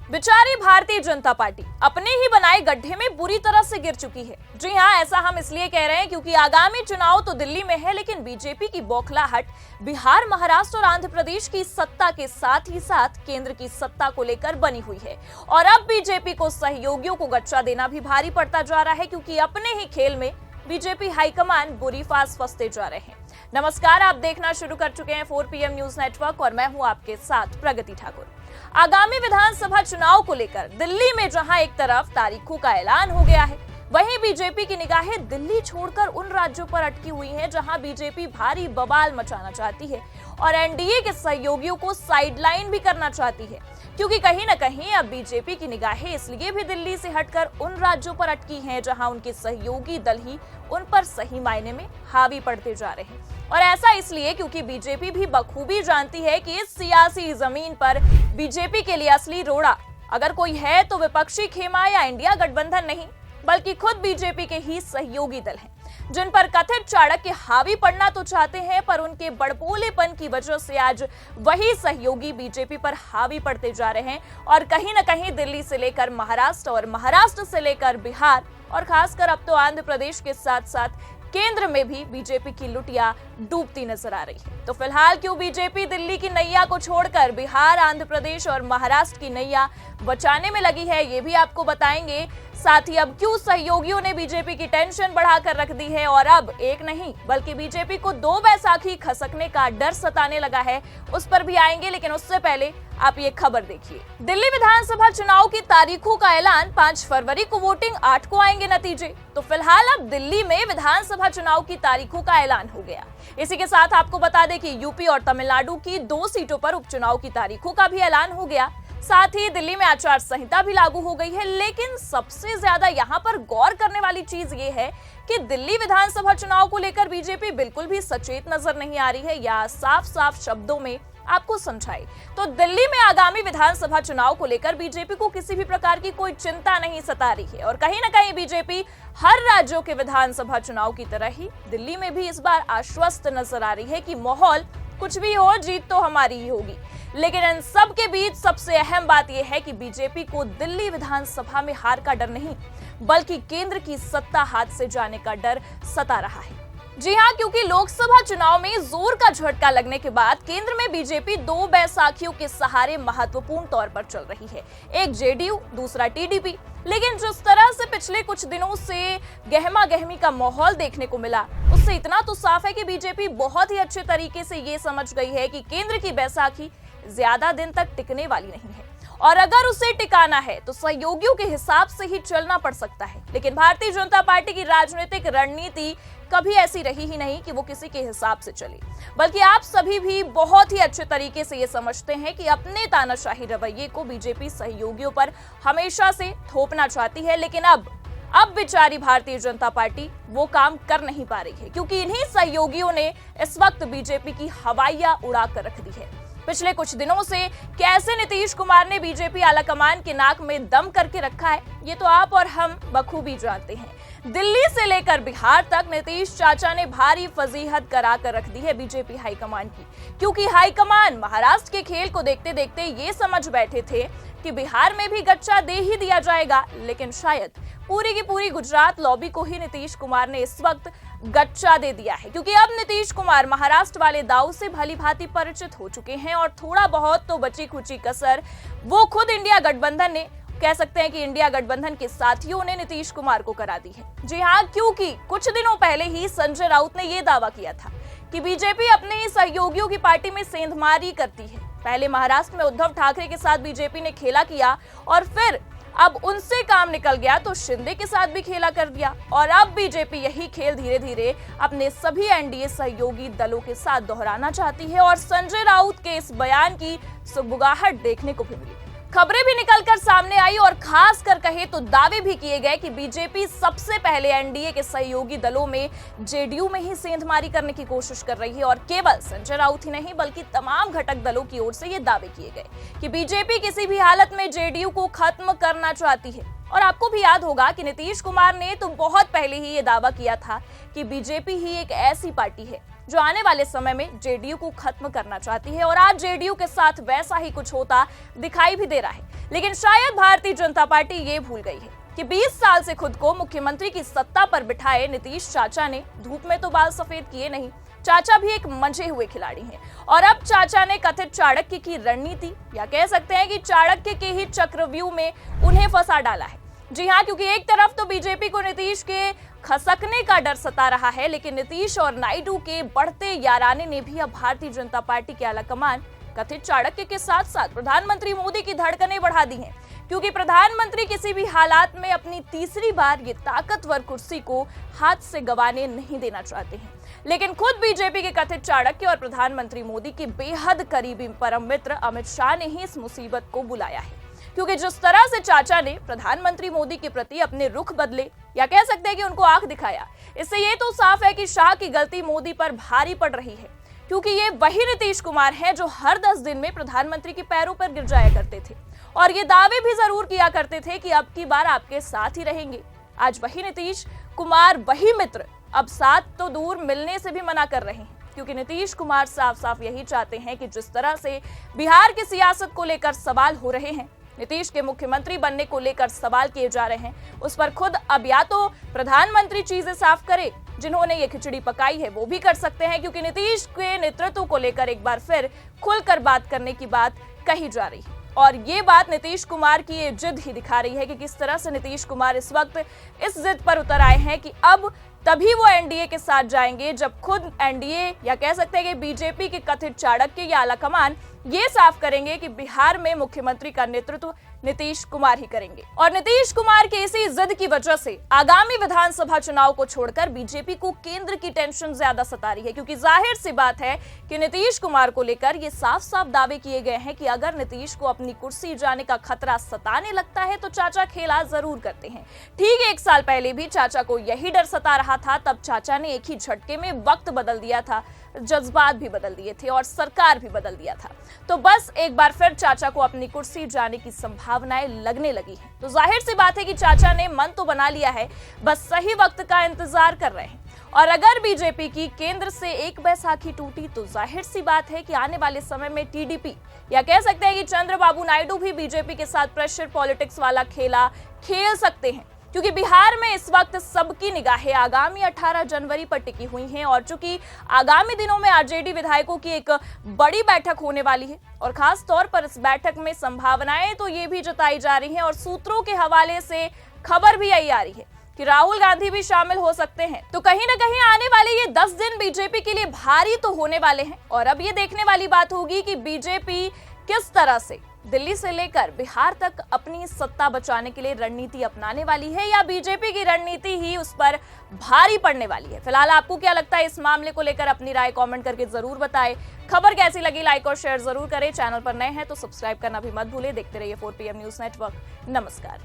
बेचारी भारतीय जनता पार्टी अपने ही बनाए गड्ढे में बुरी तरह से गिर चुकी है। जी हां, ऐसा हम इसलिए कह रहे हैं क्योंकि आगामी चुनाव तो दिल्ली में है, लेकिन बीजेपी की बौखलाहट बिहार, महाराष्ट्र और आंध्र प्रदेश की सत्ता के साथ ही साथ केंद्र की सत्ता को लेकर बनी हुई है। और अब बीजेपी को सहयोगियों को गच्चा देना भी भारी पड़ता जा रहा है, क्योंकि अपने ही खेल में बीजेपी हाईकमान बुरी फांस फंसते जा रहे हैं। नमस्कार, आप देखना शुरू कर चुके हैं 4 PM न्यूज नेटवर्क और मैं हूं आपके साथ प्रगति ठाकुर। आगामी विधानसभा चुनाव को लेकर दिल्ली में जहां एक तरफ तारीखों का ऐलान हो गया है, वहीं बीजेपी की निगाहें दिल्ली छोड़कर उन राज्यों पर अटकी हुई हैं जहां बीजेपी भारी बवाल मचाना चाहती है और एनडीए के सहयोगियों को साइडलाइन भी करना चाहती है, क्योंकि कहीं न कहीं अब बीजेपी की निगाहें इसलिए भी दिल्ली से हटकर उन राज्यों पर अटकी हैं जहां उनके सहयोगी दल ही उन पर सही मायने में हावी पड़ते जा रहे हैं। और ऐसा इसलिए क्योंकि बीजेपी भी बखूबी जानती है कि इस सियासी जमीन पर बीजेपी के लिए असली रोड़ा अगर कोई है तो विपक्षी खेमा या इंडिया गठबंधन नहीं, बल्कि खुद बीजेपी के ही सहयोगी दल हैं, जिन पर कथित चाणक्य हावी पड़ना तो चाहते हैं, पर उनके बड़बोलेपन की वजह से आज वही सहयोगी बीजेपी पर हावी पड़ते जा रहे हैं। और कहीं न कहीं दिल्ली से लेकर महाराष्ट्र और महाराष्ट्र से लेकर बिहार और खासकर अब तो आंध्र प्रदेश के साथ साथ केंद्र में भी बीजेपी की लुटिया डूबती नजर आ रही है। तो फिलहाल क्यों बीजेपी दिल्ली की नैया को छोड़कर बिहार, आंध्र प्रदेश और महाराष्ट्र की नैया बचाने में लगी है, ये भी आपको बताएंगे। साथ ही अब क्यों सहयोगियों ने बीजेपी की टेंशन बढ़ाकर रख दी है और अब एक नहीं बल्कि बीजेपी को 2 बैसाखी खसकने का डर सताने लगा है, उस पर भी आएंगे। लेकिन उससे पहले आप ये खबर देखिए। दिल्ली विधानसभा चुनाव की तारीखों का ऐलान 5 फरवरी को, वोटिंग 8 को आएंगे नतीजे। तो फिलहाल अब दिल्ली में विधानसभा चुनाव की तारीखों का ऐलान हो गया। इसी के साथ आपको बता दें कि यूपी और तमिलनाडु की 2 सीटों पर उपचुनाव की तारीखों का भी ऐलान हो गया। साथ ही दिल्ली में आचार संहिता भी लागू हो गई है। लेकिन सबसे ज्यादा यहाँ पर गौर करने वाली चीज ये है कि दिल्ली विधानसभा चुनाव को लेकर बीजेपी बिल्कुल भी सचेत नजर नहीं आ रही है, या साफ साफ शब्दों में आपको समझाए तो दिल्ली में आगामी विधानसभा चुनाव को लेकर बीजेपी को किसी भी प्रकार की कोई चिंता नहीं सता रही है। और कहीं न कहीं बीजेपी हर राज्यों के विधानसभा चुनाव की तरह ही दिल्ली में भी इस बार आश्वस्त नजर आ रही है कि माहौल कुछ भी हो, जीत तो हमारी ही होगी। लेकिन इन सब के बीच सबसे अहम बात यह है कि बीजेपी को दिल्ली विधानसभा में हार का डर नहीं, बल्कि केंद्र की सत्ता हाथ से जाने का डर सता रहा है। जी हां, क्योंकि लोकसभा चुनाव में जोर का झटका लगने के बाद केंद्र में बीजेपी 2 बैसाखियों के सहारे महत्वपूर्ण तौर पर चल रही है, एक जेडीयू, दूसरा टीडीपी। लेकिन जिस तरह से पिछले कुछ दिनों से गहमा गहमी का माहौल देखने को मिला, उससे इतना तो साफ है कि बीजेपी बहुत ही अच्छे तरीके से ये समझ गई है कि केंद्र की बैसाखी ज्यादा दिन तक टिकने वाली नहीं है, और अगर उसे टिकाना है तो सहयोगियों के हिसाब से ही चलना पड़ सकता है। लेकिन भारतीय जनता पार्टी की राजनीतिक रणनीति कभी ऐसी रही ही नहीं कि वो किसी के हिसाब से चले, बल्कि आप सभी भी बहुत ही अच्छे तरीके से ये समझते हैं कि अपने तानाशाही रवैये को बीजेपी सहयोगियों पर हमेशा से थोपना चाहती है। लेकिन अब बेचारी भारतीय जनता पार्टी वो काम कर नहीं पा रही है, क्योंकि इन्हीं सहयोगियों ने इस वक्त बीजेपी की हवाइयां उड़ा कर रख दी है। पिछले कुछ दिनों से कैसे नीतीश कुमार ने बीजेपी आलाकमान के नाक में दम करके रखा है, ये तो आप और हम बखूबी जानते हैं। दिल्ली से लेकर बिहार तक नीतीश चाचा ने भारी फजीहत करा कर रख दी है बीजेपी हाईकमान की, क्योंकि हाईकमान महाराष्ट्र के खेल को देखते देखते ये समझ बैठे थे कि बिहार में भी गच्चा दे ही दिया जाएगा। लेकिन शायद पूरी की पूरी गुजरात लॉबी को ही नीतीश कुमार ने इस वक्त गच्चा दे दिया है, क्योंकि अब नीतीश कुमार महाराष्ट्र वाले दाव से भली भांति परिचित हो चुके हैं और थोड़ा बहुत तो बची खुची कसर वो खुद इंडिया गठबंधन ने, कह सकते हैं कि इंडिया गठबंधन के साथियों ने नीतीश कुमार को करा दी है। जी हाँ, क्योंकि कुछ दिनों पहले ही संजय राउत ने यह दावा किया था कि बीजेपी अपने ही सहयोगियों की पार्टी में सेंधमारी करती है। पहले महाराष्ट्र में उद्धव ठाकरे के साथ बीजेपी ने खेला किया और फिर अब उनसे काम निकल गया तो शिंदे के साथ भी खेला कर दिया, और अब बीजेपी यही खेल धीरे धीरे अपने सभी एनडीए सहयोगी दलों के साथ दोहराना चाहती है। और संजय राउत के इस बयान की सुगबुगाहट देखने को भी मिली, खबरें भी निकलकर सामने आई और खास कर कहे तो दावे भी किए गए कि बीजेपी सबसे पहले एनडीए के सहयोगी दलों में जेडीयू में ही सेंधमारी करने की कोशिश कर रही है। और केवल संजय राउत ही नहीं बल्कि तमाम घटक दलों की ओर से ये दावे किए गए कि बीजेपी किसी भी हालत में जेडीयू को खत्म करना चाहती है। और आपको भी याद होगा कि नीतीश कुमार ने तो बहुत पहले ही ये दावा किया था कि बीजेपी ही एक ऐसी पार्टी है जो आने वाले समय में जेडीयू को खत्म करना चाहती है। और आज जेडीयू के साथ वैसा ही कुछ होता दिखाई भी दे रहा है। लेकिन शायद भारतीय जनता पार्टी ये भूल गई है कि 20 साल से खुद को मुख्यमंत्री की सत्ता पर बिठाए नीतीश चाचा ने धूप में तो बाल सफेद किए नहीं। चाचा भी एक मंझे हुए खिलाड़ी हैं और अब चाचा ने कथित चाणक्य की रणनीति या कह सकते हैं कि चाणक्य के ही चक्रव्यूह में उन्हें फंसा डाला है। जी हां, क्योंकि एक तरफ तो बीजेपी को नीतीश के खसकने का डर सता रहा है, लेकिन नीतीश और नायडू के बढ़ते याराने ने भी अब भारतीय जनता पार्टी के आलाकमान कथित चाणक्य के साथ साथ प्रधानमंत्री मोदी की धड़कनें बढ़ा दी हैं, क्योंकि प्रधानमंत्री किसी भी हालात में अपनी तीसरी बार ये ताकतवर कुर्सी को हाथ से गंवाने नहीं देना चाहते हैं। लेकिन खुद बीजेपी के कथित चाणक्य और प्रधानमंत्री मोदी के बेहद करीबी परम मित्र अमित शाह ने ही इस मुसीबत को बुलाया है, क्योंकि जिस तरह से चाचा ने प्रधानमंत्री मोदी के प्रति अपने रुख बदले या कह सकते हैं कि उनको आंख दिखाया, इससे ये तो साफ है कि शाह की गलती मोदी पर भारी पड़ रही है, क्योंकि ये वही नीतीश कुमार हैं जो हर 10 दिन में प्रधानमंत्री के पैरों पर गिर जाया करते थे और ये दावे भी जरूर किया करते थे कि अब की बार आपके साथ ही रहेंगे। आज वही नीतीश कुमार, वही मित्र अब साथ तो दूर मिलने से भी मना कर रहे हैं, क्योंकि नीतीश कुमार साफ साफ यही चाहते हैं कि जिस तरह से बिहार की सियासत को लेकर सवाल हो रहे हैं, नीतीश के मुख्यमंत्री बनने को लेकर सवाल किए जा रहे हैं, उस पर खुद अब या तो प्रधानमंत्री चीजें साफ करे, जिन्होंने ये खिचड़ी पकाई है वो भी कर सकते हैं, क्योंकि नीतीश के नेतृत्व को लेकर एक बार फिर खुलकर बात करने की बात कही जा रही है। और ये बात नीतीश कुमार की ये जिद ही दिखा रही है कि किस तरह से नीतीश कुमार इस वक्त इस जिद पर उतर आए हैं कि अब तभी वो एनडीए के साथ जाएंगे जब खुद एनडीए या कह सकते हैं कि बीजेपी के कथित चाणक्य या आलाकमान ये साफ करेंगे कि बिहार में मुख्यमंत्री का नेतृत्व नीतीश कुमार ही करेंगे। और नीतीश कुमार की इसी जिद की वजह से आगामी विधानसभा चुनाव को छोड़कर बीजेपी को केंद्र की टेंशन ज्यादा सता रही है, क्योंकि जाहिर सी बात है कि नीतीश कुमार को लेकर ये साफ साफ दावे किए गए हैं कि अगर नीतीश को अपनी कुर्सी जाने का खतरा सताने लगता है तो चाचा खेला जरूर करते हैं। ठीक 1 साल पहले भी चाचा को यही डर सता रहा था, तब चाचा ने एक ही झटके में वक्त बदल दिया था, जज्बात भी बदल दिए थे और सरकार भी बदल दिया था। तो बस एक बार फिर चाचा को अपनी कुर्सी जाने की संभावनाएं लगने लगी हैं। तो जाहिर सी बात है कि चाचा ने मन तो बना लिया है, बस सही वक्त का इंतजार कर रहे हैं। और अगर बीजेपी की केंद्र से एक बैसाखी टूटी तो जाहिर सी बात है कि आने वाले समय में टीडीपी या कह सकते हैं कि चंद्रबाबू नायडू भी बीजेपी के साथ प्रेशर पॉलिटिक्स वाला खेला खेल सकते हैं, क्योंकि बिहार में इस वक्त सबकी निगाहें आगामी 18 जनवरी पर टिकी हुई हैं। और चूंकि आगामी दिनों में आरजेडी विधायकों की एक बड़ी बैठक होने वाली है और खास तौर पर इस बैठक में संभावनाएं तो ये भी जताई जा रही हैं और सूत्रों के हवाले से खबर भी यही आ रही है कि राहुल गांधी भी शामिल हो सकते हैं। तो कहीं ना कहीं आने वाले ये 10 दिन बीजेपी के लिए भारी तो होने वाले हैं और अब ये देखने वाली बात होगी कि बीजेपी किस तरह से दिल्ली से लेकर बिहार तक अपनी सत्ता बचाने के लिए रणनीति अपनाने वाली है या बीजेपी की रणनीति ही उस पर भारी पड़ने वाली है। फिलहाल आपको क्या लगता है इस मामले को लेकर अपनी राय कमेंट करके जरूर बताएं। खबर कैसी लगी लाइक और शेयर जरूर करें। चैनल पर नए हैं तो सब्सक्राइब करना भी मत भूलें। देखते रहिए 4PM न्यूज नेटवर्क। नमस्कार।